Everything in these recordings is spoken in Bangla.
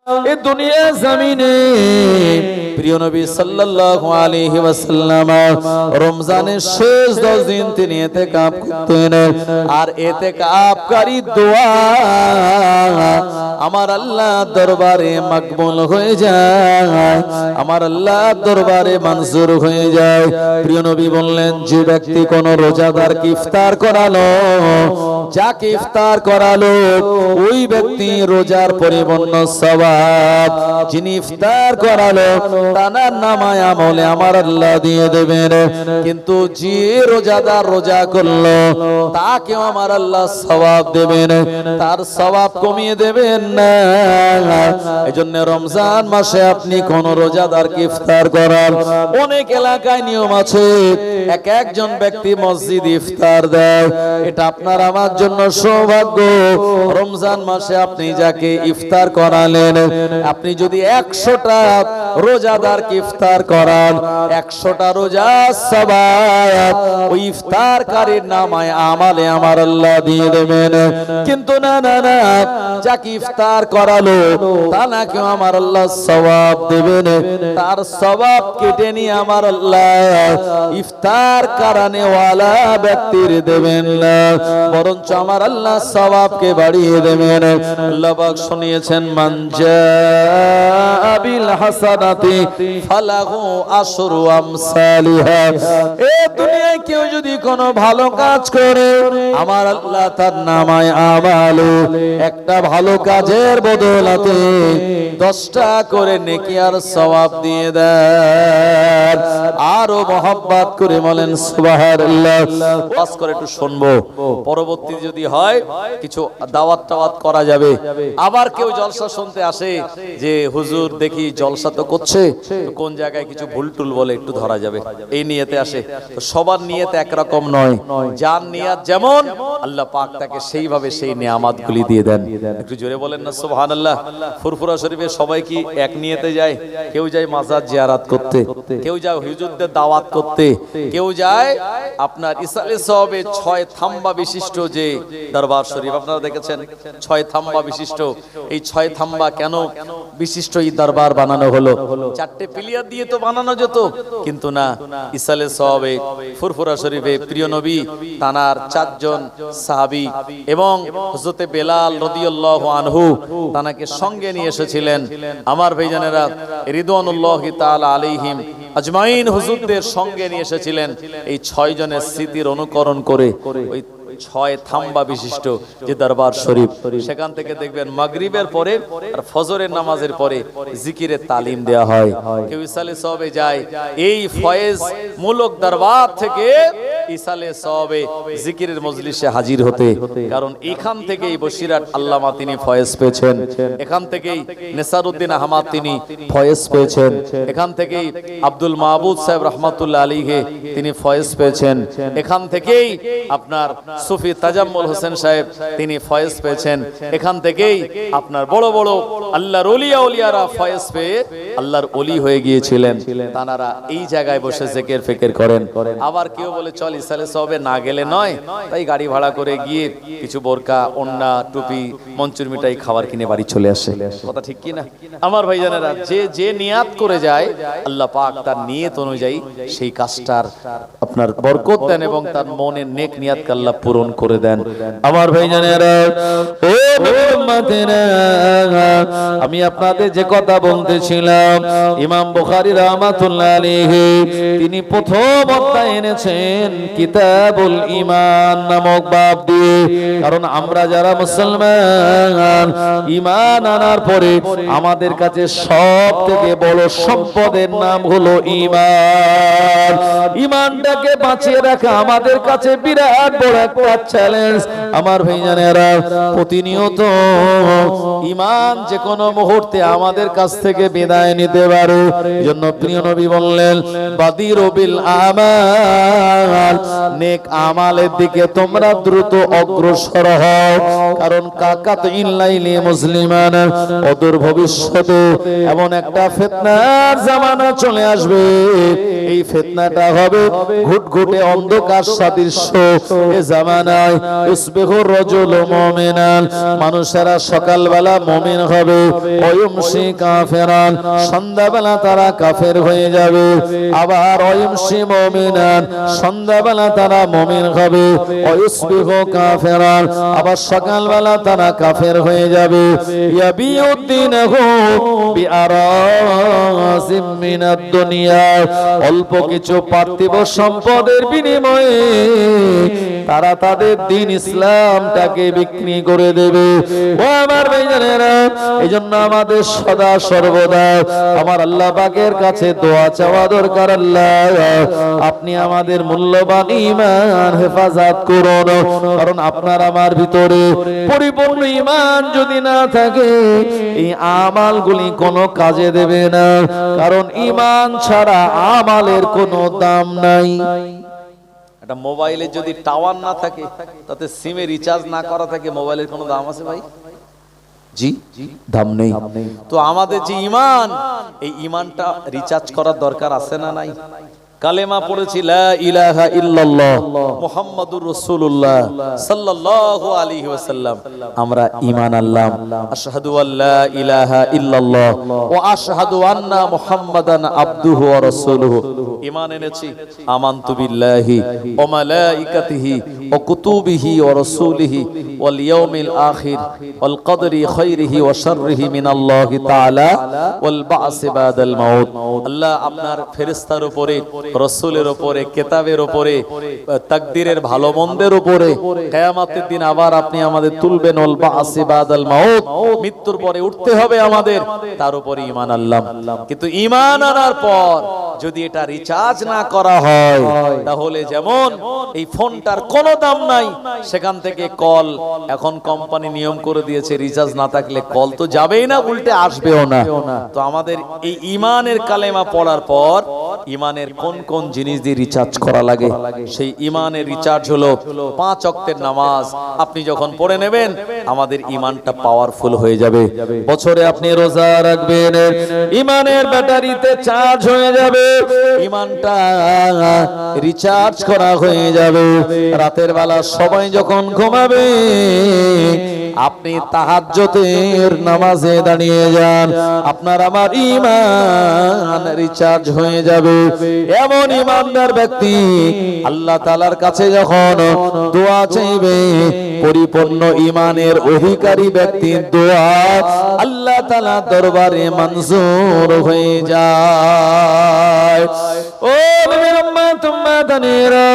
এই দুনিয়া জমিনে প্রিয় নবী সাল্লাল্লাহু আলাইহি ওয়াসাল্লাম রমজানের শেষ 10 দিন তিনি ইতিকাফ করতেন। আর ইতিকাফকারী দোয়া আমার আল্লাহর দরবারে মকবুল হয়ে যায়, আমার আল্লাহর দরবারে মঞ্জুর হয়ে যায়। প্রিয় নবী বললেন, যে ব্যক্তি কোন রোজাদারকে ইফতার করালো, যাকে ইফতার করালো ওই ব্যক্তি রোজার পরিপূর্ণ সওয়াব যিনি ইফতার করালো তার নামায় আমলে আমার আল্লাহ দিয়ে দেবেন। কিন্তু যে রোজাদার রোজা করলো তাকেও আমার আল্লাহ সওয়াব দেবেন, তার সওয়াব কমিয়ে দেবেন না। এজন্য রমজান মাসে আপনি কোন রোজাদারকে ইফতার করান। অনেক এলাকায় নিয়ম আছে, এক একজন ব্যক্তি মসজিদ ইফতার দেয়, এটা আপনার আমার জন্য সৌভাগ্য। রমজান মাসে আপনি যাকে ইফতার করালেন, আপনি যদি 100টা রোজাদারকে ইফতার করান, 100টা রোজা সওয়াব ওই ইফতারকারীর নামায় আমালে আমার আল্লাহ দিয়ে দেবেন। কিন্তু না না না, যাকে ইফতার করালো তা নাকি আমার আল্লাহ সওয়াব দেবেন, তার সওয়াব কেটে নিয়ে আমার আল্লাহ ইফতার করানে ওয়ালা ব্যক্তির দেবেন না, বরঞ্চ আমার আল্লাহ সওয়াবকে বাড়িয়ে দেবেন। আল্লাহ পাক শুনিয়েছেন, মান জাআ বিল হাসানাতি ফালাহু আশরু আমসালিহা। এই দুনিয়ায় কেউ যদি কোনো ভালো কাজ করে আমার আল্লাহ তার নামায় আমালে একটা ভালো কাজের বদলাতে 10টা করে নেকি আর সওয়াব দিয়ে দেন। আরো মহব্বত করে বলেন সুবহানাল্লাহ। ওয়াজ করে একটু শুনবো, পরবর্তী যদি হয় কিছু দাওয়াত টাওয়াত করা যাবে। আবার কেউ জলসা শুনতে আসে যে হুজুর দেখি জলসা তো করছে, কোন জায়গায় কিছু ভুল টুল বলে একটু ধরা যাবে, এই নিয়তে আসে। তো সবার নিয়ত একরকম নয়, যার নিয়ত যেমন আল্লাহ পাক তাকে সেইভাবে সেই নিয়ামতগুলি দিয়ে দেন। একটু জোরে বলেন না সুবহানাল্লাহ। ফুরফুরা শরীফে সবাই কি এক নিয়তে যায়? কেউ যায় মাজার জিয়ারত করতে, কেউ যায় হুজুরদের দাওয়াত করতে, কেউ যায় আপনার ইসালে সওয়াবে 6 থাম্বা বিশিষ্ট যে দরবার শরীফ আপনারা দেখেছেন, 6 থাম্বা বিশিষ্ট। এই 6 থাম্বা কেন বিশিষ্ট এই দরবার বানানো হলো? 4টে পিলিয়ার দিয়ে তো বানানো যেত, কিন্তু না, ইসালে সওয়াবে ফুরফুরা শরীফে প্রিয় নবী তানার 4 জন সাহাবী এবং হযরতে বেলাল রাদিয়াল্লাহু আনহু তানাকে সঙ্গে নিয়ে এসেছিলেন। আমার ভাইজানেরা রিদওয়ানুল্লাহি তাআলা আলাইহিম আজমাইন হুজুরদের সঙ্গে নিয়ে এসেছিলেন। এই 6 জনের স্মৃতির অনুকরণ করে ওই 6 থাম্বা বিশিষ্ট যে দরবার শরীফ, সেখান থেকে দেখবেন মাগরিবের পরে আর ফজরের নামাজের পরে জিকিরের তালিম দেয়া হয়। কেউ ইসালে সওয়াবে যায় এই ফয়েজ মূলক দরবার থেকে ইসালে সওয়াবে জিকিরের মজলিসে হাজির হতে, কারণ এখান থেকেই বসিরাট আল্লামা তিনি ফয়েজ পেয়েছেন, এখান থেকেই নেসারউদ্দিন আহমদ তিনি ফয়েজ পেয়েছেন, এখান থেকেই আব্দুল মাহবুব সাহেব রাহমাতুল্লাহ আলাইহি তিনি ফয়েজ পেয়েছেন, এখান থেকেই আপনার সুফি তাজাম্মুল হোসেন সাহেব তিনি ফয়েজ পেয়েছেন, এখান থেকেই আপনার বড় বড় আল্লাহর ওলিয়া ওলিয়ারা ফয়েজ পেয়ে আল্লাহর ওলি হয়ে গিয়েছিলেন। তারা এই জায়গায় বসে জিকির ফিকির করেন। আবার কেউ বলে চল ইসালে সওয়াবে না গেলে নয়, তাই গাড়ি ভাড়া করে গিয়ে কিছু বোরকা, ওন্না, টুপি, মঞ্চুর মিঠাই খাবার কিনে বাড়ি চলে আসে। কথা ঠিক কি না আমার ভাইজানেরা? যে যে নিয়াত করে যায় আল্লাহ পাক তার নিয়ত অনুযায়ী সেই কাজটার আপনার বরকত দেন এবং তার মনের নেক নিয়াতকে আল্লাহ পূরণ করে দেন। আমার ভাইজানেরা, ও উম্মতেরা, আমি আপনাদের যে কথা বলতেছিলাম, ইমাম বুখারী রাহমাতুল্লাহ আলাইহি তিনি প্রথম অধ্যায় এনেছেন কিতাবুল ঈমান নামক বাব দিয়ে। কারণ আমরা যারা মুসলমান, ঈমান আনার পরে আমাদের কাছে সবথেকে বড় সম্পদের নাম হলো ঈমান। ঈমানটাকে বাঁচিয়ে রাখা আমাদের কাছে বিরাট বড় একটা চ্যালেঞ্জ। আমার ভাইজানেরা, প্রতিনিয়ত ঈমান যে কোনো মুহূর্তে আমাদের কাছ থেকে বিদায় নিতে পারে। এজন্য প্রিয় নবী বললেন, বাদিরু বিল আমাল, নেক আমালের দিকে তোমরা দ্রুত অগ্রসর হও। কারণ কাকাত ইল্লাইলি মুসলিমান, অদূর ভবিষ্যতে এমন একটা ফিতনার জামানা চলে আসবে, এই ফিতনাটা হবে ঘুটঘুটে অন্ধকার সাদৃশ্য। এ জামানায় ইউসবিহু রাজুলু মুমিনান, মানুষেরা সকালবেলা মুমিন হবে, ওয়া ইউমসি কাফিরান, সন্ধ্যাবেলা তারা কাফের হয়ে যাবে। আবার ওয়া ইউমসি মুমিনান, সন্ধ্যাবেলা তারা মুমিন হবে, ওয়া ইউসবিহু কাফিরান, আবার সকালবেলা তারা কাফের হয়ে যাবে। ইয়াবিউদ্দিনহু বিআরাজিম মিনাদ দুনিয়া, অল্প কিছু পার্থিব সম্পদের বিনিময়ে তারা তাদের দিন ইসলামটাকে বিক্রি করে দেবে। ও আমার ভাইজানেরা, এইজন্য আমাদের সদা সর্বদা আমার আল্লাহ পাকের কাছে দোয়া চাওয়া দরকার। আল্লাহ, আপনি আমাদের মূল্যবান ঈমান হেফাজত করুন, কারণ আপনার আমার ভিতরে পরিপূর্ণ ঈমান যদি না থাকে এই আমালগুলি কোনো কাজে দেবে না, কারণ ঈমান ছাড়া আমালের কোনো দাম নাই। একটা মোবাইলে যদি টাওয়ার না থাকে, তাতে সিমে রিচার্জ না করা থাকে, মোবাইলের কোনো দাম আছে ভাই? জি, দাম নেই। তো আমাদের যে ঈমান, এই ঈমানটা রিচার্জ করার দরকার আছে না নাই? কালেমা পড়েছি লা ইলাহা ইল্লাল্লাহ মুহাম্মাদুর রাসূলুল্লাহ সাল্লাল্লাহু আলাইহি ওয়াসাল্লাম, আমরা ঈমান আনলাম। আশহাদু আল্লা ইলাহা ইল্লাল্লাহ ওয়া আশহাদু আন্না মুহাম্মাদান আবদুহু ওয়া রাসূলুহু, ঈমান এনেছি। আমানতু বিল্লাহি ওয়া মালাইকাতিহি ওয়া কুতুবিহি ওয়া রাসূলিহি ওয়াল ইয়াউমিল আখির ওয়াল কদরি খাইরিহি ওয়া শাররিহি মিনাল্লাহি তাআলা ওয়াল বা'সি বাদাল মাউত। আল্লাহ আপনার ফেরেশতার উপরে, রাসূলের উপরে, কিতাবের উপরে, তাকদীরের ভালো মন্দের উপরে, কিয়ামতের দিন আবার আপনি আমাদের তুলবেন, ওয়াল বা'সি বাদাল মাউত, মৃত্যুর পরে উঠতে হবে আমাদের, তার উপরে ঈমান আনলাম। কিন্তু ঈমান আনার পর যদি এটা রিচার্জ না করা হয়, তাহলে যেমন এই ফোনটার কোনো দাম নাই, সেখান থেকে কল, এখন কোম্পানি নিয়ম করে দিয়েছে রিচার্জ না থাকলে কল তো যাবেই না, উল্টে আসবেও না। তো আমাদের এই ঈমানের কালেমা পড়ার পর ঈমানের কোন কোন জিনিস দিয়ে রিচার্জ করা লাগে, সেই ঈমানের রিচার্জ হলো 5 ওয়াক্তের নামাজ। আপনি যখন পড়ে নেবেন, আমাদের ঈমানটা পাওয়ারফুল হয়ে যাবে। বছরে আপনি রোজা রাখবেন, ঈমানের ব্যাটারিতে চার্জ হয়ে যাবে, ঈমানটা রিচার্জ করা হয়ে যাবে। রাতের বেলা সবাই যখন ঘুমাবে, আপনি তাহাজ্জুদের নামাজে দাঁড়িয়ে যান, আপনার আমার ঈমান রিচার্জ হয়ে যাবে। এমন ঈমানদার ব্যক্তি আল্লাহ তাআলার কাছে যখন দোয়া চাইবে, পরিপূর্ণ ঈমানের অধিকারী ব্যক্তির দোয়া আল্লাহ তাআলা দরবারে মঞ্জুর হয়ে যায়। ও নবীর উম্মত উম্মাদানেরা,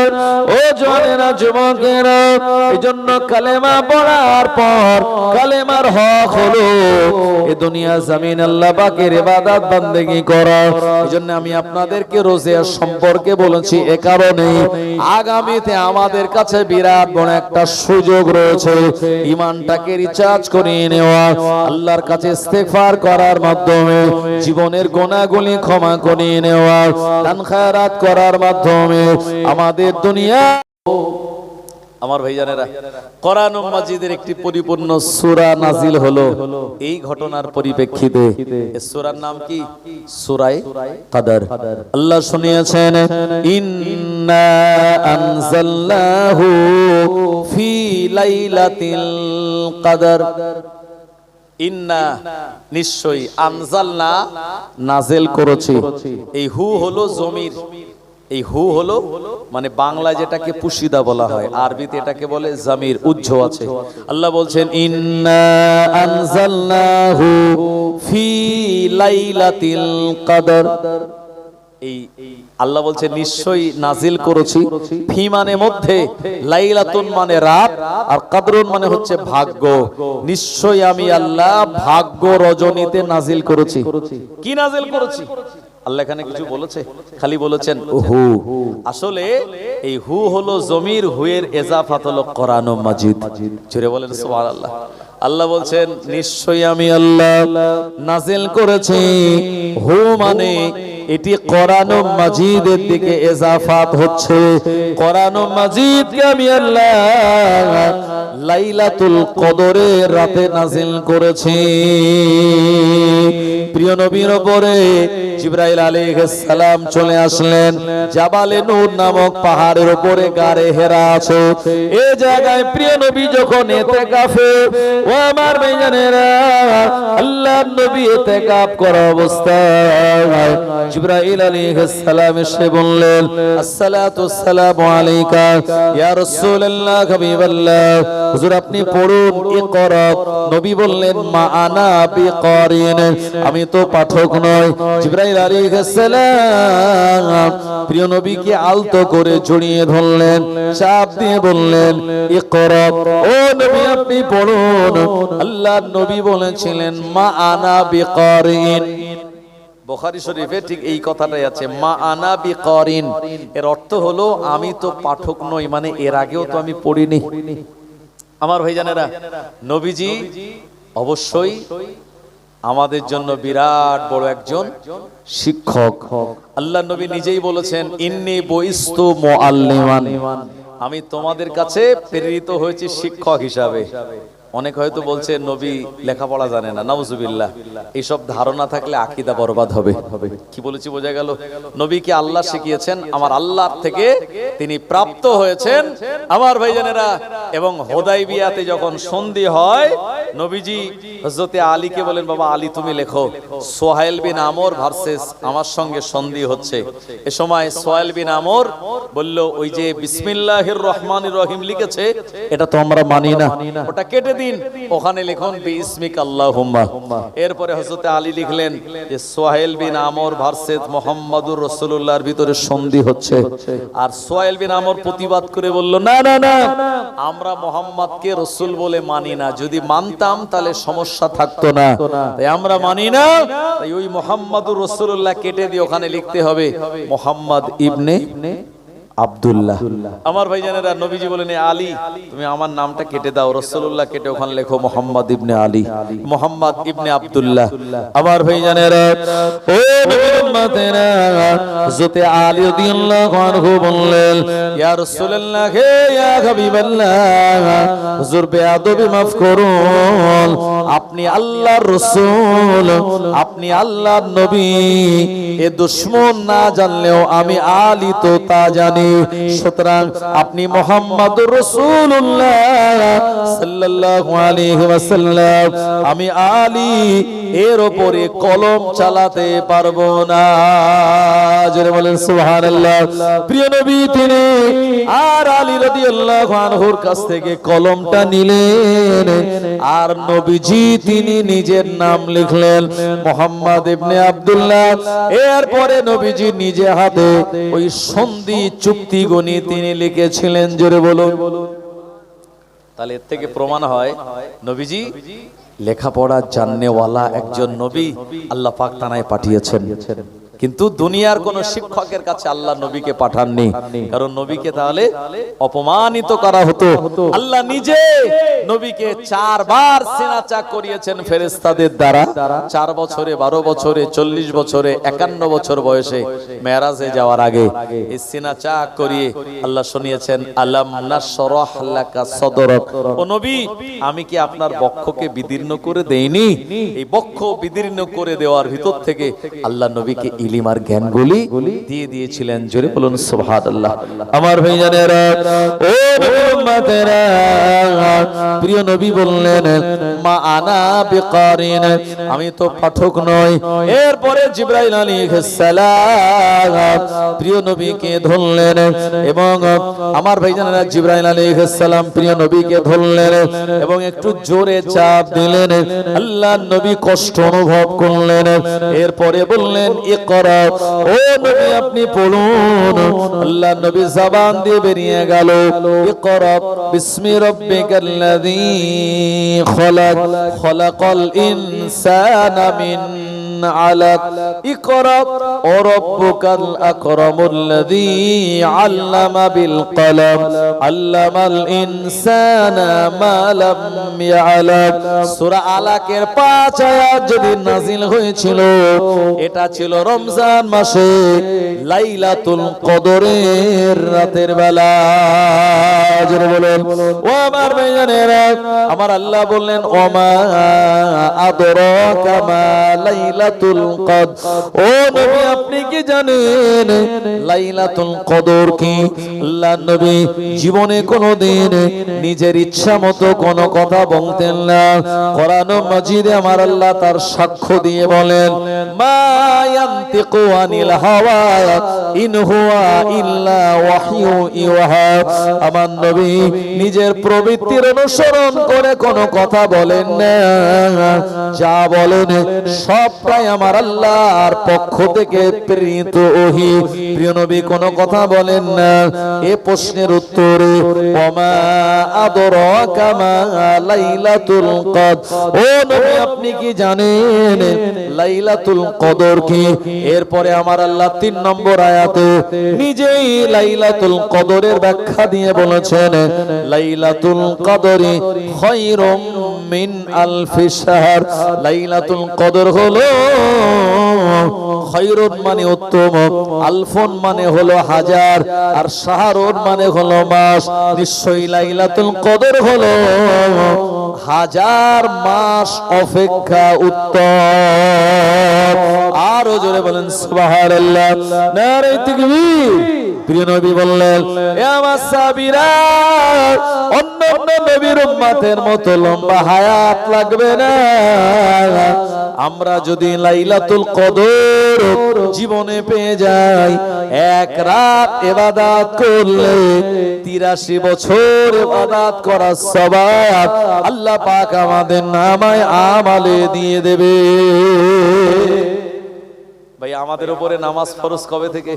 ও জওয়ানেরা, যুবকেরা, এইজন্য কালেমা পড়ার পর কালেমার হক হলো এই দুনিয়া জমিন আল্লাহ পাকের ইবাদত বান্দেগি করা। এইজন্য আমি আপনাদেরকে রোজা সম্পর্কে বলেছি এ কারণে, আগামীতে আমাদের কাছে বিরাট বড় একটা সুযোগ রয়েছে ঈমানটাকে রিচার্জ করিয়ে নেওয়া, আল্লাহর কাছে ইস্তেগফার করার মাধ্যমে জীবনের গুনাহগুলি ক্ষমা করিয়ে নেওয়া, দান খায়রাত করার মাধ্যমে আমাদের দুনিয়া। আমার ভাইজানেরা, কোরআন মাজিদের একটি পরিপূর্ণ সূরা নাজিল হলো এই ঘটনার পরিপ্রেক্ষিতে। এই সূরার নাম কি? সূরা কদর। আল্লাহ শুনিয়েছেন, ইন্না আনজালনাহু ফি লাইলাতিল কদর। ইন্না, নিশ্চয়ই, আনজালনা, নাজিল করেছি। এই হু হলো জমির, এই হু হলো মানে বাংলা যেটাকে পুশিদা বলা হয়, আরবিতে এটাকে বলে জামির, উজ্জ আছে। আল্লাহ বলছেন ইন্না আনজালনাহু ফি লাইলাতিল কদর। এই আল্লাহ বলছেন নিশ্চয়ই নাজিল করেছি, ফি মানে মধ্যে, লাইলাতুন মানে রাত, আর কদরুন মানে হচ্ছে ভাগ্য। নিশ্চয়ই আমি আল্লাহ ভাগ্য রজনীতে নাজিল করেছি। কি নাজিল করেছি? আল্লাহ এখানে কিছু বলেছে? খালি বলেছেন হু। আসলে এই হু হলো জমির, হুয়ের ইজাফাত হলো কোরআন মাজিদ। জোরে বলেন সুবহানাল্লাহ। আল্লাহ বলছেন নিশ্চয়ই আমি আল্লাহ নাজিল করেছি। হু মানে এটি কোরআন মাজিদের দিকে ইজাফাত হচ্ছে। কোরআন মাজিদকে আমি আল্লাহ লাইলাতুল কদরের রাতে নাজিল করেছি। প্রিয় নবীর উপরে জিবরাইল আলাইহিস সালাম চলে আসলেন। জাবালে নূর নামক পাহাড়ের উপরে গারে হেরা আছে, এই জায়গায় প্রিয় নবী যখন ইতিকাফে, ও আমার ভাইজানেরা, আল্লাহর নবী ইতিকাফ করা অবস্থায় জিবরাইল আলাইহিস সালাম এসে বললেন, আসসালাতু আসসালামু আলাইকা ইয়া রাসূলুল্লাহ হাবিবাল্লাহ, হুজুর আপনি পড়ুন ইকরা। নবী বললেন, মা আনা বিকারিন, আমি তো পাঠক নই। জিবরাইল আলাইহিস সালাম প্রিয় নবীকে আলতো করে জড়িয়ে ধরলেন, চাপ দিয়ে বললেন, ইকরা, ও নবী আপনি পড়ুন। আল্লাহর নবী বলেছিলেন, মা আনা বিকারিন। বুখারী শরীফে ঠিক এই কথাটাই আছে, মা আনা বিকারিন। এর অর্থ হলো আমি তো পাঠক নই, মানে এর আগেও তো আমি পড়িনি। আমার ভাইজানেরা, নবীজি অবশ্যই আমাদের জন্য বিরাট বড় একজন শিক্ষক। আল্লাহ নবী নিজেই বলেছেন, ইন্নী বুইস্তু মুআল্লিমান, আমি তোমাদের কাছে প্রেরিত হয়েছি শিক্ষক হিসাবে। অনেক হয়তো বলছে নবী লেখাপড়া জানে না, নাউজুবিল্লাহ। এইসব ধারণা থাকলে আকীদা বরবাদ হবে। কি বলেছি বোঝা গেল? নবীকে আল্লাহ শিখিয়েছেন, আমার আল্লাহর থেকে তিনি প্রাপ্ত হয়েছেন। আমার ভাইজানেরা, এবং হুদাইবিয়াতে যখন সন্ধি হয়, নবীজি হযরতে আলীকে বলেন, বাবা আলী তুমি লেখো, সোহাইল বিন আমর ভার্সেস আমার সঙ্গে সন্ধি হচ্ছে। এ সময় সোহাইল বিন আমর বলল, ওই যে বিসমিল্লাহির রহমানির রহিম লিখেছে, এটা তো আমরা মানি না, ওটা কেটে দিন, ওখানে লিখুন বিসমিক আল্লাহুম্মা। এরপরে হযরতে আলী লিখলেন যে সোহাইল বিন আমর ভার্সেস মুহাম্মাদুর রাসূলুল্লাহর ভিতরে সন্ধি হচ্ছে। আর সোহাইল বিন আমর প্রতিবাদ করে বলল, না না না, আমরা মুহাম্মাদকে রাসূল বলে মানি না, যদি মানতাম তাহলে সমস্যা থাকতো না, তাই আমরা মানি না। তাই ওই মুহাম্মাদুর রাসূলুল্লাহ কেটে দিয়ে ওখানে লিখতে হবে মুহাম্মদ ইবনে আব্দুল্লাহ। আমার ভাইজানেরা, নবীজি বলেন, আলী তুমি আমার নামটা কেটে দাও, রাসূলুল্লাহ কেটে ওখানে লেখো মুহাম্মদ ইবনে আলী, মুহাম্মদ ইবনে আব্দুল্লাহ। আমার ভাইজানেরা, ও নবীর উম্মতেরা, হযরত আলী রাদিয়াল্লাহু আনহু বললেন, ইয়া রাসূলুল্লাহ, হে ইয়া হাবিবাল্লাহ, হুজুর বেয়াদবি মাফ করুন, আপনি আল্লাহর রাসূল, আপনি আল্লাহর নবী, এ দুশমন না জানলেও আমি আলী তো তা জানি। সুতরাং আপনি মুহাম্মাদুর রাসূলুল্লাহ সাল্লাল্লাহু আলাইহি ওয়াসাল্লাম, আমি আলী এর উপরে কলম চালাতে পারবো না। জোরে বলেন সুবহানাল্লাহ। প্রিয় নবী তিনি আর আলী রাদিয়াল্লাহু আনহুর কাছ থেকে কলমটা নিলেন, আর নবীজি তিনি নিজের নাম লিখলেন মুহাম্মদ ইবনে আব্দুল্লাহ। এরপরে নবীজি নিজে হাতে ওই সন্ধি চুক্তি গনি তিনি লিখেছিলেন। জোরে বলুন। তাহলে এর থেকে প্রমাণ হয় নবীজি লেখাপড়া জাননেওয়ালা একজন নবী আল্লাহ পাক তানায় পাঠিয়েছেন। কিন্তু দুনিয়ার কোন শিক্ষকের কাছে আল্লাহ নবীকে পাঠাননি, কারণ নবীকে তাহলে অপমানিত করা হতো। আল্লাহ নিজে নবীকে 4 বার সিনাচাক করিয়েছেন ফেরেশতাদের দ্বারা, 4 বছরে, 12 বছরে, 40 বছরে, 51 বছর বয়সে মেরাজে যাওয়ার আগে এই সিনাচাক করিয়ে আল্লাহ শুনিয়েছেন, আলাম নাশরাহ লাকা সদরক, ও নবী আমি কি আপনার বক্ষকে বিদীর্ণ করে দেইনি? এই বক্ষ বিদীর্ণ করে দেওয়ার ভিতর থেকে আল্লাহ নবীকে ইলম আর জ্ঞানগুলি দিয়ে দিয়েছিলেন। জোরে বলুন সুবহানাল্লাহ। আমার ভাইজানেরা, ও উম্মতেরা, প্রিয় নবী বললেন, মা আনা বিকারিন, আমি তো পাঠক নই। এরপরে জিবরাইল আলাইহিস সালাম প্রিয় নবীকে ধরলেন, এবং আমার ভাইজানেরা জিবরাইল আলাইহিস সালাম প্রিয় নবীকে ধরলেন এবং একটু জোরে চাপ দিলেন। আল্লাহর নবী কষ্ট অনুভব করলেন। এরপরে বললেন, ইকরা, ও নবী আপনি পড়ুন। আল্লাহর নবী জবান দিয়ে বেরিয়ে গেল, ইকরা বিসমি রাব্বিকাল্লাযী খলাক, খলাকাল ইনসানা মিন আলাক, ইকরা ও রাব্বুকাল আকরামুল্লাযী আল্লামা বিল কলম, আল্লামাল ইনসানা মা লাম ইয়ালাম। সূরা আলাকের 5 আয়াত যেদিন নাযিল হয়েছিল, এটা ছিল রমজান মাসে লাইলাতুল কদরের রাতের বেলা। জোরে বলেন। ও আমার ভাইজানেরা, আমার আল্লাহ বললেন, ওমা আদরাকা মা লাইলাতুল লাইলাতুল কদর। ও নবী আপনি কি জানেন লাইলাতুল কদর কি? আল্লাহ নবী জীবনে কোনোদিন নিজের ইচ্ছা মতো কোনো কথা বলতেন না। কোরআন মাজিদে আমার আল্লাহ তার সাক্ষ্য দিয়ে বলেন, মা ইয়ান্তিকু আনিল হাওয়া ইন হুয়া ইল্লা ওয়াহয়ু ইউহা। আমার নবী নিজের প্রবৃত্তির অনুসরণ করে কোনো কথা বলেন না, যা বলেন সবটাই আমার আল্লাহর পক্ষ থেকে প্রেরিত ওহী। প্রিয় নবী কোনো কথা বলেন না। এ প্রশ্নের উত্তরে ওমা আদরাকা মা লাইলাতুল কদর। ও নবী আপনি কি জানেন লাইলাতুল কদর কি? এরপরে আমার আল্লাহ 3 নম্বর আয়াতে নিজেই লাইলাতুল কদরের ব্যাখ্যা দিয়ে বলেছেন, লাইলাতুল কদরি খায়রুম মিন আলফি শাহর। লাইলাতুল কদর হলো খায়রুন মানে উত্তম, আলফুন মানে হলো হাজার, আর শাহরুন মানে হলো মাস। নিশ্চয়ই লাইলাতুল কদর হলো হাজার মাস অপেক্ষা উত্তম। আরো জোরে বলেন সুবহানাল্লাহ, নারে তাকবীর। প্রিয় নবী বললেন, এ আমার সাহাবীরা অন্যান্য নবীর উম্মতের মতো লম্বা হায়াত লাগবে না। আমরা যদি লাইলাতুল কদর জীবনে পেয়ে যাই, এক রাত ইবাদত করলে 83 বছর ইবাদত করার সওয়াব আল্লাহ পাক আমাদের নামায় আমালে দিয়ে দেবে। ভাই আমাদের উপরে নামাজ ফরজ কবে থেকে?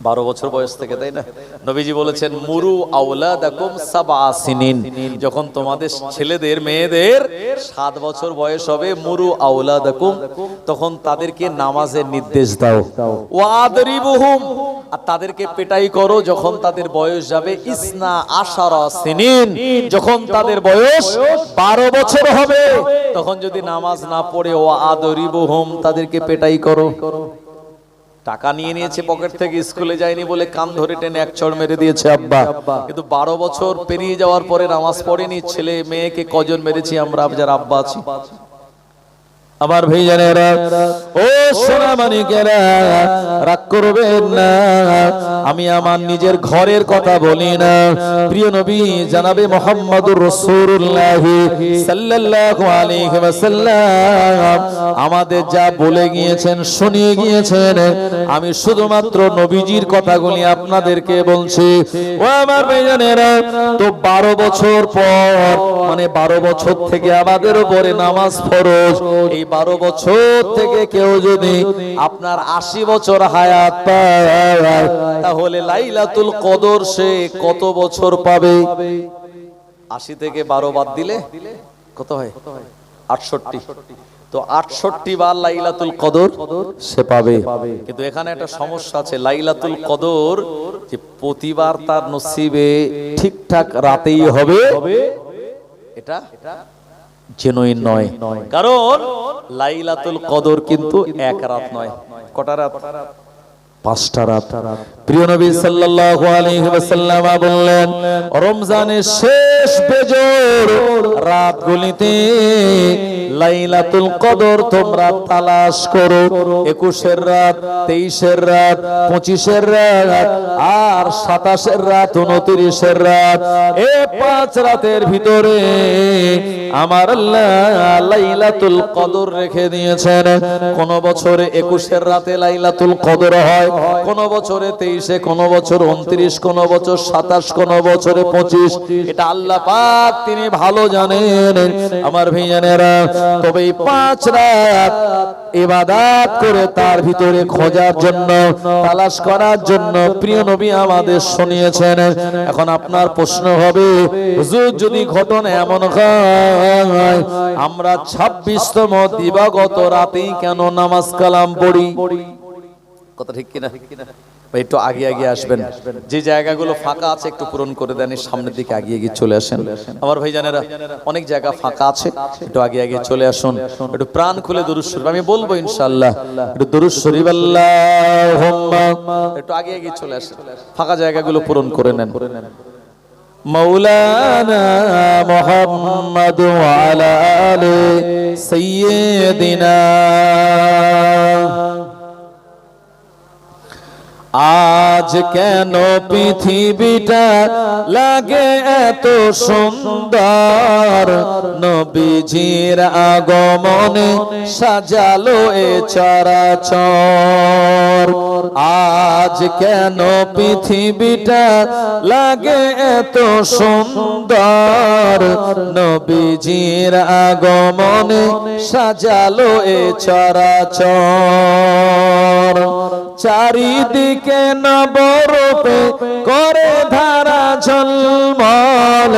12 বছর বয়স থেকে, তাই না? নবীজি বলেছেন মুরু আওলাদাকুম সাবআ সিনিন। যখন তোমাদের ছেলেদের মেয়েদের 7 বছর বয়স হবে, মুরু আওলাদাকুম, তখন তাদেরকে নামাজের নির্দেশ দাও। ওয়াদরিবুহুম, আর তাদেরকে পেটাই করো যখন তাদের বয়স যাবে ইসনা আশারা সিনিন। যখন তাদের বয়স 12 বছর হবে তখন যদি নামাজ না পড়ে ওয়াদরিবুহুম, তাদেরকে পেটাই করো। টাকা নিয়ে নিয়েছে পকেট থেকে, স্কুলে যায়নি বলে কান ধরে টেনে এক চড় মেরে দিয়েছে আব্বা, কিন্তু 12 বছর পেরিয়ে যাওয়ার পরে নামাজ পড়েনি। ছেলে মেয়েকে কজন মেরেছি আমরা যারা আব্বা আছি? আমার ভাইজানেরা, ও সোনা মানিকেরা, রাগ করবেন না, আমি আমার নিজের ঘরের কথা বলি না। প্রিয় নবী জনাবে মুহাম্মদুর রাসূলুল্লাহ সাল্লাল্লাহু আলাইহি ওয়াসাল্লাম আমাদের যা বলে গিয়েছেন, শুনিয়ে গিয়েছেন, আমি শুধুমাত্র নবীজির কথাগুলি আপনাদেরকে বলছি। ও আমার ভাইজানেরা, তো 12 বছর পর মানে 12 বছর থেকে আমাদের উপরে নামাজ ফরজ। এই 12 বছর থেকে কেউ যদি আপনার 80 বছর হায়াত পায়, তাহলে লাইলাতুল কদর সে কত বছর পাবে? 80 থেকে 12 বাদ দিলে কত হয়? 68। তো 68 বার লাইলাতুল কদর সে পাবে। কিন্তু এখানে একটা সমস্যা আছে, লাইলাতুল কদর যে প্রতিবার তার নসিবে ঠিকঠাক রাতেই হবে এটা জেনুইন নয়। কারণ লাইলাতুল কদর কিন্তু এক রাত নয়। কটা রাত? 5টা রাত। প্রিয় নবী সাল্লাল্লাহু আলাইহি ওয়াসাল্লাম বললেন, রমজানের শেষ বেজোড় রাতগুলিতে লাইলাতুল কদর তোমরা তালাশ করো। 21-এর রাত, 23-এর রাত, 25-এর রাত, আর 27-এর রাত, 29-এর রাত। এই 5 রাতের ভিতরে আমার আল্লাহ লাইলাতুল কদর রেখে দিয়েছেন। কোন বছরে 21-এর রাতে লাইলাতুল কদর হয়, কোন বছরে 23-এ, কোন বছর 29, কোন বছর 27, কোন বছরে 25। এটা আল্লাহ পাক তিনি ভালো জানেন। আমার ভাইজানেরা, তবে এই 5 রাত ইবাদত করে তার ভিতরে খোঁজার জন্য, তালাশ করার জন্য প্রিয় নবী আমাদের শুনিয়েছেন। এখন আপনার প্রশ্ন হবে, হুজুর যদি ঘটনা এমন হয়, আমরা 26তম দিবাগত রাতেই কেন নামাজ কালাম পড়ি? কথা ঠিক কিনা? একটু আগে আগে আসবেন, যে জায়গাগুলো ফাঁকা আছে একটু পূরণ করে দেন, সামনের দিকে আগিয়ে গিয়ে চলে আসেন। আমার ভাইজানেরা, অনেক জায়গা ফাঁকা আছে, একটু আগে আগে চলে আসুন। একটু প্রাণ খুলে দুরূদ শরীফ আমি বলবো ইনশাআল্লাহ, একটু দুরূদ শরীফ আল্লাহুম্মা, একটু আগে আগে চলে আসেন, ফাঁকা জায়গাগুলো পূরণ করে নেন। মাওলানা মুহাম্মদ ওয়া আলা আলি সাইয়্যিদিনা। আজ কেন পৃথিবীটা লাগে এত সুন্দর, নবীজির আগমনে সাজালো এ চরাচর। আজ কেন পৃথিবীটা লাগে এত সুন্দর, নবীজির আগমনে সাজালো এ চরাচর। চারিদিকে নবরূপে করে ধারা ঝলমল,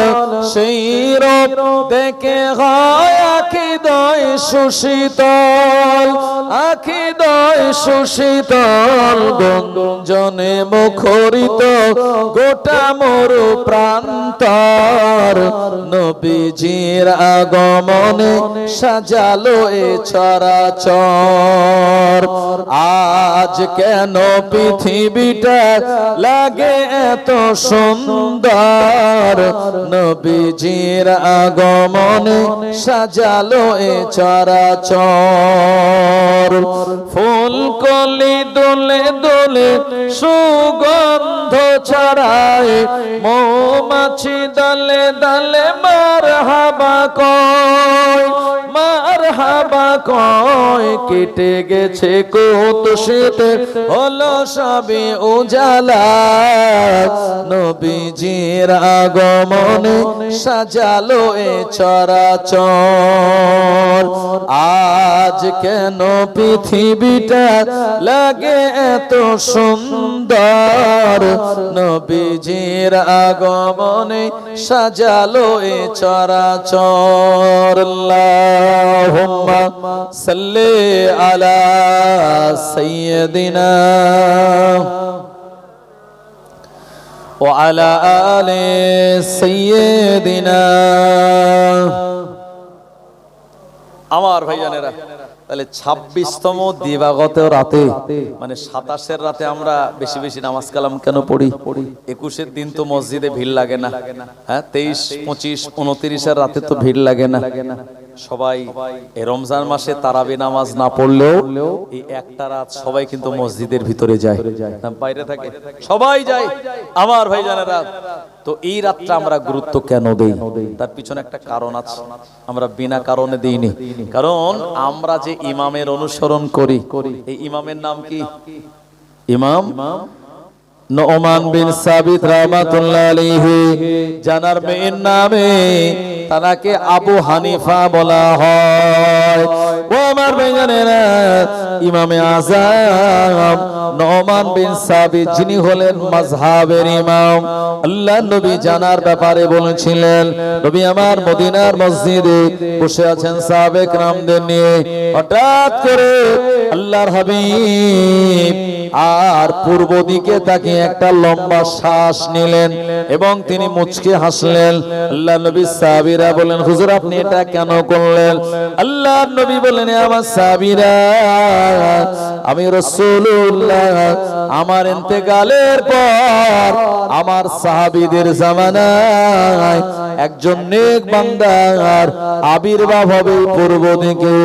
সেই রূপ দেখে হয় আখি দয় সুশীতল, আখি দয় সুশীতল। গুঞ্জনে মুখরিত গোটা মরু প্রান্তর, নবীজির আগমনে সাজালো এ চরাচর। আজ কেন পৃথিবীটা লাগে এত সুন্দর, নবীজির আগমনে সাজালো এ চরাচর। ফুলকলি দোলে দোলে সুগন্ধ ছড়ায়, মৌমাছি দলে দলে মারহাবা কয়, মারহাবা কয়। কেটে গেছে কত শীতে হলো সবে উজালা, নবীজির আগমনে সাজালো এ চরাচর। আজ কেন পৃথিবীটা লাগে এত সুন্দর, নবীজির আগমনে সাজালো এ চরাচর। আল্লাহুম্মা সাল্লি আলা সাইয়্যিদিনা ওয়া আলা আলি সাইয়্যিদিনা। আমার ভাইজানেরা, তাহলে ২৬তম দিবাগত রাতে মানে ২৭-এর রাতে আমরা বেশি বেশি নামাজ কালাম কেন পড়ি? ২১-এর দিন তো মসজিদে ভিড় লাগে না, হ্যাঁ ২৩, ২৫, ২৯-এর রাতে তো ভিড় লাগে না। সবাই এই রমজান মাসে তারাবি নামাজ না পড়লেও এই একটা রাত সবাই কিন্তু মসজিদের ভিতরে যায়, বাইরে থাকে সবাই যায়। আমার ভাইজানেরা, তো এই রাতটা আমরা গুরুত্ব কেন দেই? তার পিছনে একটা কারণ আছে, আমরা বিনা কারণে দেইনি। কারণ আমরা যে ইমামের অনুসরণ করি, এই ইমামের নাম কি? ইমাম নু'মান বিন সাবিত রাহমাতুল্লাহ আলাইহি, জানার মেয়ের নামে তাকে আবু হানিফা বলা হয়। ও আমার ভাইজানেরা, ইমামে আযম নু'মান বিন সাবিত যিনি হলেন মাযহাবের ইমাম, আল্লাহর নবী জানার ব্যাপারে বলেছিলেন। নবী আমার মদিনার মসজিদে বসে আছেন সাহাবে কেরামদের নিয়ে, হঠাৎ করে আল্লাহর হাবিব আর পূর্ব দিকে তাকে একটা লম্বা শ্বাস নিলেন এবং তিনি মুচকে হাসলেন। আল্লাহর নবী সাহাবীরা বলেন, হুজুর আপনি এটা কেন করলেন? আল্লাহর নবী বলেন, আমার সাহাবীরা, আমি রাসূলুল্লাহ আমার ইন্তেকালের পর আমার সাহাবীদের জামানায় একজন নেক বান্দার আবির্ভাব হবে পূর্ব দিকে,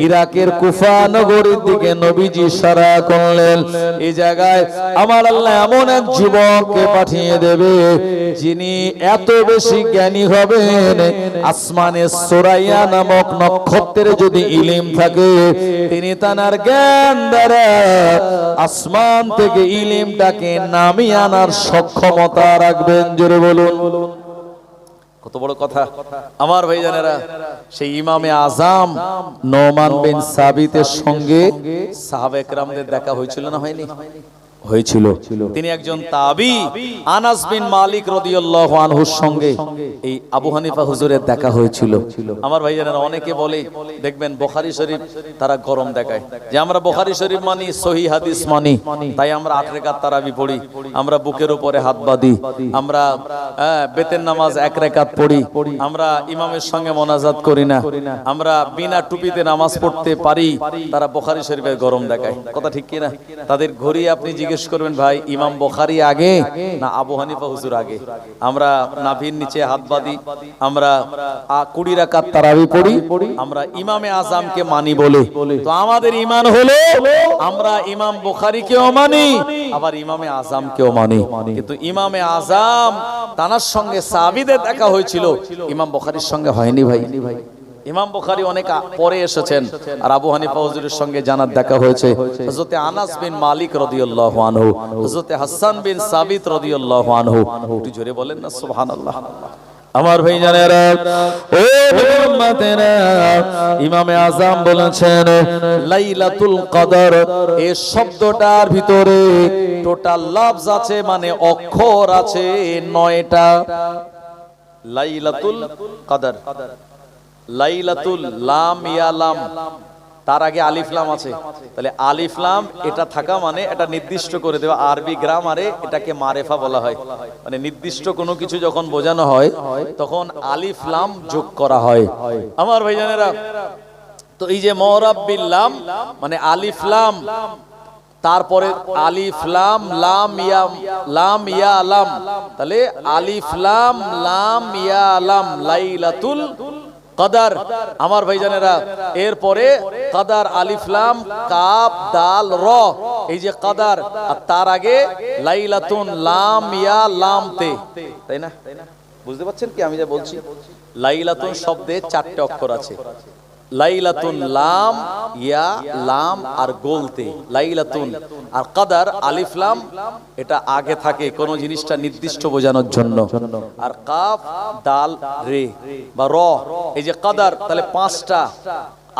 ইরাকের কুফা নগরীর দিকে নবীজি ইশারা করলেন। এই জায়গায় আমার আল্লাহ এমন এক যুবককে পাঠিয়ে দেবে যিনি এত বেশি জ্ঞানী হবেন, আসমানে সুরাইয়া নামক নক্ষত্রের যদি ইলম থাকে, তিনি তার জ্ঞান দ্বারা আসমান থেকে ইলমটাকে নামিয়ে আনার সক্ষমতা রাখবেন। জোরে বলুন, কত বড় কথা। আমার ভাইজানেরা, সেই ইমামে আযম নু'মান বিন সাবিতের সঙ্গে সাহাবায়ে কেরামদের দেখা হয়েছিল না হয়নি? হয়েছিল। তিনি একজন তাবী, আনাস বিন মালিক রাদিয়াল্লাহু আনহুর সঙ্গে এই আবু হানিফা হুজুরের দেখা হয়েছিল। আমার ভাইজানেরা, অনেকে বলে দেখবেন বুখারী শরীফ তারা গরম দেখায় যে আমরা বুখারী শরীফ মানি, সহিহ হাদিস মানি, তাই আমরা 8 রাকাত তারাবি পড়ি, আমরা বুকের উপরে হাত বাঁধি, আমরা বেতের নামাজ 1 রাকাত পড়ি, আমরা ইমামের সঙ্গে মোনাজাত করি না, আমরা বিনা টুপিতে নামাজ পড়তে পারি। তারা বুখারী শরীফের গরম দেখায়, কথা ঠিক কি না? তাদের ঘড়ি আপনি জিজ্ঞেস জিজ্ঞেস করবেন ভাই ইমাম বুখারী আগে না আবু হানিফা হুজুর আগে? আমরা নাভির নিচে হাত বাঁধি, আমরা 20 রাকাত তারাবি পড়ি, আমরা ইমামে আজমকে মানি বলে। তো আমাদের ঈমান হলো আমরা ইমাম বুখারীকেও মানি আবার ইমামে আজমকেও মানি। কিন্তু ইমামে আজম তানার সঙ্গে সাহাবীদের দেখা হয়েছিল, ইমাম বুখারীর সঙ্গে হয়নি ভাই। ইমাম বুখারী অনেক পরে এসেছেন, আর আবু হানিফা হুজুরের সঙ্গে জানার দেখা হয়েছে হযরতে আনাস বিন মালিক রাদিয়াল্লাহু আনহু, হযরতে হাসান বিন সাবিত রাদিয়াল্লাহু আনহু। একটু জোরে বলেন না সুবহানাল্লাহ। আমার ভাই জানেরা, ও উম্মতেরা, ইমামে আজম বলেছেন লাইলাতুল কদর, এই শব্দটার ভিতরে টোটাল লফজ আছে, মানে অক্ষর আছে 9টা। লাইলাতুল কদর, লাইলাতুল লাম ইয়া লাম, তার আগে আলিফ লাম আছে। তাহলে আলিফ লাম এটা থাকা মানে এটা নির্দিষ্ট করে দেওয়া। আরবি গ্রামারে এটাকে মারেফা বলা হয়, মানে নির্দিষ্ট কোনো কিছু যখন বোঝানো হয় তখন আলিফ লাম যোগ করা হয়। আমার ভাইজানেরা, তো এই যে মুরাব্বিল লাম মানে আলিফ লাম, তারপরে আলিফ লাম লাম ইয়া লাম ইয়া লাম, তাহলে আলিফ লাম লাম ইয়া লাম লাইলাতুল কদর। আমার ভাইজানেরা, এরপরে কদর আলিফ লাম কাফ দাল র, এই যে কদর, আর তার আগে লাইলাতুন লাম ইয়া লাম তে, তাই না? বুঝতে পারছেন কি আমি যা বলছি? লাইলাতুন শব্দে 4টে অক্ষর আছে, লাইলাতুন লাম ইয়া লাম আর গোলতে লাইলাতুন, আর কদর আলিফ লাম এটা আগে থাকে কোন জিনিসটা নির্দিষ্ট বোঝানোর জন্য, আর কাফ দাল রে বা র, এই যে কদর, তাহলে 5টা।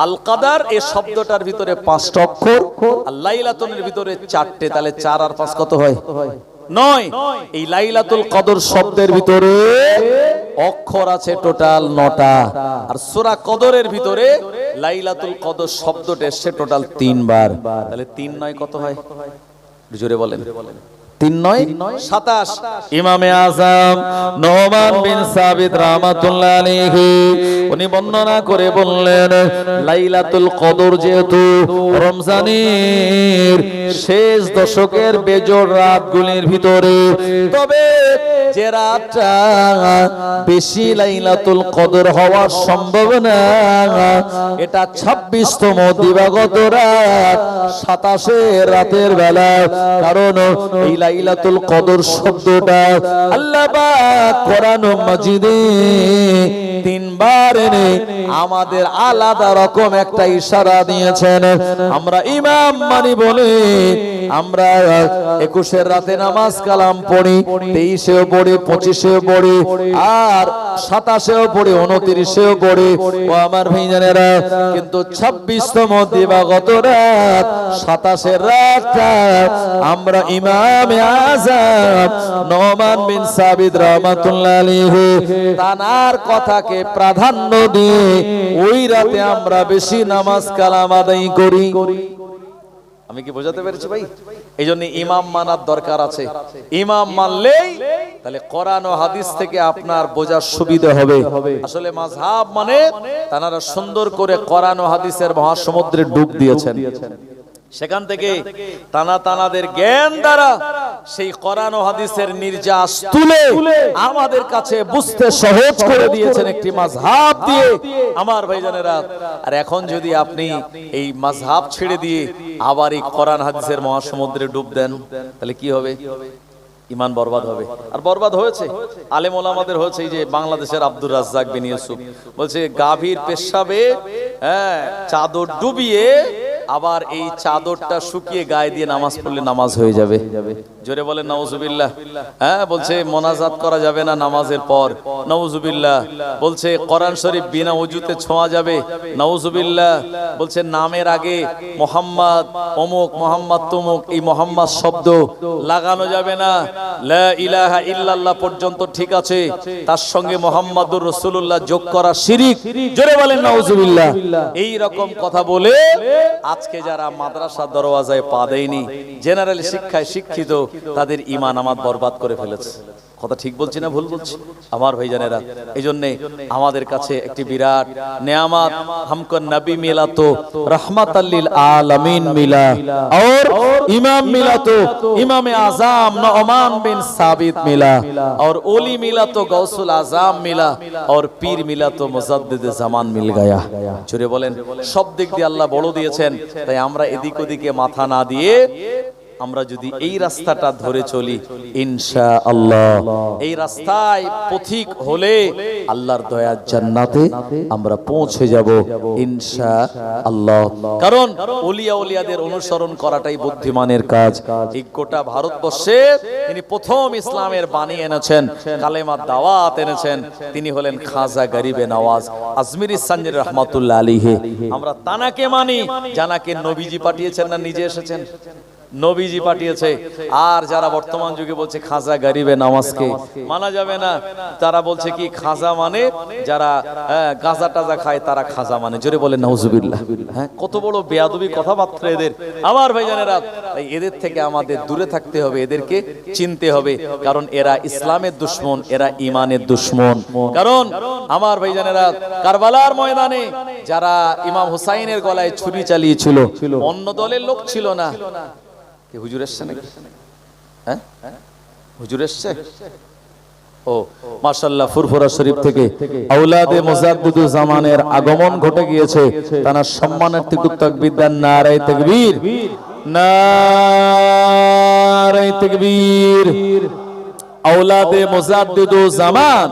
আল কদর এই শব্দটার ভিতরে 5টা অক্ষর, আর লাইলাতুনের ভিতরে 4টে, তাহলে 4 আর 5 কত হয়? 9। এই লাইলাতুল কদর শব্দের ভিতরে অক্ষর আছে টোটাল 9টা, আর সূরা কদরের ভিতরে লাইলাতুল কদর শব্দটা এসেছে টোটাল 3 বার। তাহলে 3 9 কত হয়? জোরে বলেন। 3 9 27। ইমামে আজম নোমান বিন সাবিত রাহমাতুল্লাহ আলাইহি উনি বর্ণনা করে বললেন, লাইলাতুল কদর যেহেতু রমজানের শেষ দশকের বেজোড় রাতগুলির ভিতরে, তবে যে রাতটা বেশি লাইলাতুল কদর হওয়ার সম্ভাবনা এটা 26তম দিবাগত রাত, 27 রাতের বেলা। কারণ এই লাইলাতুল কদর শব্দটা আল্লাহ পাক কোরআন মাজিদে 3 বার এনে আমাদের আলাদা রকম একটা ইশারা দিয়েছেন। আমরা ইমাম মানি বলে আমরা 21 রাতে নামাজ কালাম পড়ি, 23-এও পড়ি, 25-এও পড়ি, আর 27-এও পড়ি, 29-এও পড়ি। ও আমার ভাইজানেরা, কিন্তু 26তম দিবাগত রাত 27-এর রাতটা আমরা ইমামে আজম নোমান বিন সাবিত রাহমাতুল্লাহ আলাইহি তানার কথাকে প্রাধান্য দিয়ে ওই রাতে আমরা বেশি নামাজ কালাম আদায় করি। আমি কি বোঝাতে পেরেছি ভাই? এই জন্য ইমাম মানার দরকার আছে। ইমাম মানলেই তাহলে কোরআন ও হাদিস থেকে আপনার বোঝার সুবিধা হবে। আসলে মাযহাব মানে তারা সুন্দর করে কোরআন ও হাদিসের মহাসমুদ্রে ডুব দিয়েছেন, সেখান থেকে তানাদের জ্ঞান দ্বারা সেই কোরআন ও হাদিসের নির্যাস তুলে আমাদের কাছে বুঝতে সহজ করে দিয়েছেন একটি মাযহাব দিয়ে। আমার ভাইজানেরা, আর এখন যদি আপনি এই মাযহাব ছেড়ে দিয়ে আবার এই কোরআন হাদিসের মহাসমুদ্রে ডুব দেন, তাহলে কি হবে? ঈমান বরবাদ হবে। আর বরবাদ হয়েছে, আলেম ওলামাদের হয়েছে। এই যে বাংলাদেশের আব্দুর রাজ্জাক বিন ইউসুফ বলছে গাভীর পেশাবে চাদর ডুবিয়ে আবার এই চাদরটা শুকিয়ে গায়ে দিয়ে নামাজ পড়লে নামাজ হয়ে যাবে। জোরে বলেন নাউজুবিল্লাহ। হ্যাঁ, বলছে মোনাজাত করা যাবে না নামাজের পর, নাউজুবিল্লাহ। বলছে কোরআন শরীফ বিনা ওযুতে ছোঁয়া যাবে, নাউজুবিল্লাহ। বলছে নামের আগে মোহাম্মদ অমুক, মোহাম্মদ তমুক, এই মোহাম্মদ শব্দ লাগানো যাবে না। লা ইলাহা ইল্লাল্লাহ পর্যন্ত ঠিক আছে, তার সঙ্গে মোহাম্মদুর রাসূলুল্লাহ যোগ করা শিরিক। জোরে বলেন নাউজুবিল্লাহ। এই রকম কথা বলে আজকে যারা মাদ্রাসা দরওয়াজায় পা দেয়নি, জেনারেল শিক্ষায় শিক্ষিত, তাদের ঈমান আমাদ বরবাদ করে ফেলেছে। কথা ঠিক বলছি না ভুল বলছি? আমার ভাইজানেরা, এই জন্য আমাদের কাছে একটি বিরাট নেয়ামত, हमको नबी मिला तो रहमत लिल आलमीन मिला और इमाम मिला तो इमाम आज़म नुअमान बिन साबित मिला, और ओली मिला तो गौसुल आज़म मिला, और पीर मिला तो मुजद्दिद ज़मान मिल गया। জোরে বলেন, সব দিক দিয়ে আল্লাহ বড় দিয়েছেন। তাই আমরা এদিক ওদিকে মাথা না দিয়ে আমরা যদি এই রাস্তাটা ধরে চলি, ইনশাআল্লাহ এই রাস্তায় পথিক হলে আল্লাহর দয়ার জান্নাতে আমরা পৌঁছে যাব ইনশাআল্লাহ। কারণ ওলিয়া ওলিয়াদের অনুসরণ করাটাই বুদ্ধিমানের কাজ। এই গোটা ভারতবর্ষে তিনি প্রথম ইসলামের বাণী এনেছেন, কালেমার দাওয়াত এনেছেন, তিনি হলেন খাজা গরিবে নওয়াজ আজমিরি সানজি রহমাতুল্লাহ আলাইহি। আমরা তানাকে মানি জানাকে নবীজি পাঠিয়েছেন না নিজে এসেছেন? নবীজি পাঠিয়েছে। আর যারা বর্তমান যুগে বলছে খাজা গরিবে নওয়াজকে মানা যাবে না, তারা বলছে কি খাজা মানে যারা গাঁজা টাজা খায় তারা খাজা মানে। জোরে বলে নাউজুবিল্লাহ। হ্যাঁ, কত বড় বেয়াদবি কথাবার্তা এদের। আমার ভাইজানেরা, এদের থেকে আমাদের দূরে থাকতে হবে, এদেরকে চিনতে হবে, কারণ এরা ইসলামের দুশমন, এরা ইমানের দুশমন। কারণ আমার ভাইজানেরা, কারবালার ময়দানে যারা ইমাম হুসাইনের গলায় ছুরি চালিয়েছিল অন্য দলের লোক ছিল না। হুজুর এসছে নাকি? হ্যাঁ, হুজুর এসছে। ও মাশাআল্লাহ, ফুরফুরা শরীফ থেকে আওলাদে মুজাদ্দিদুজ জামানের আগমন ঘটে গিয়েছে। তারা সম্মানার্থে তাকবীর দেন, নারায়ে তাকবীর, নারায়ে তাকবীর। আওলাদে মুজাদ্দিদুজ জামান।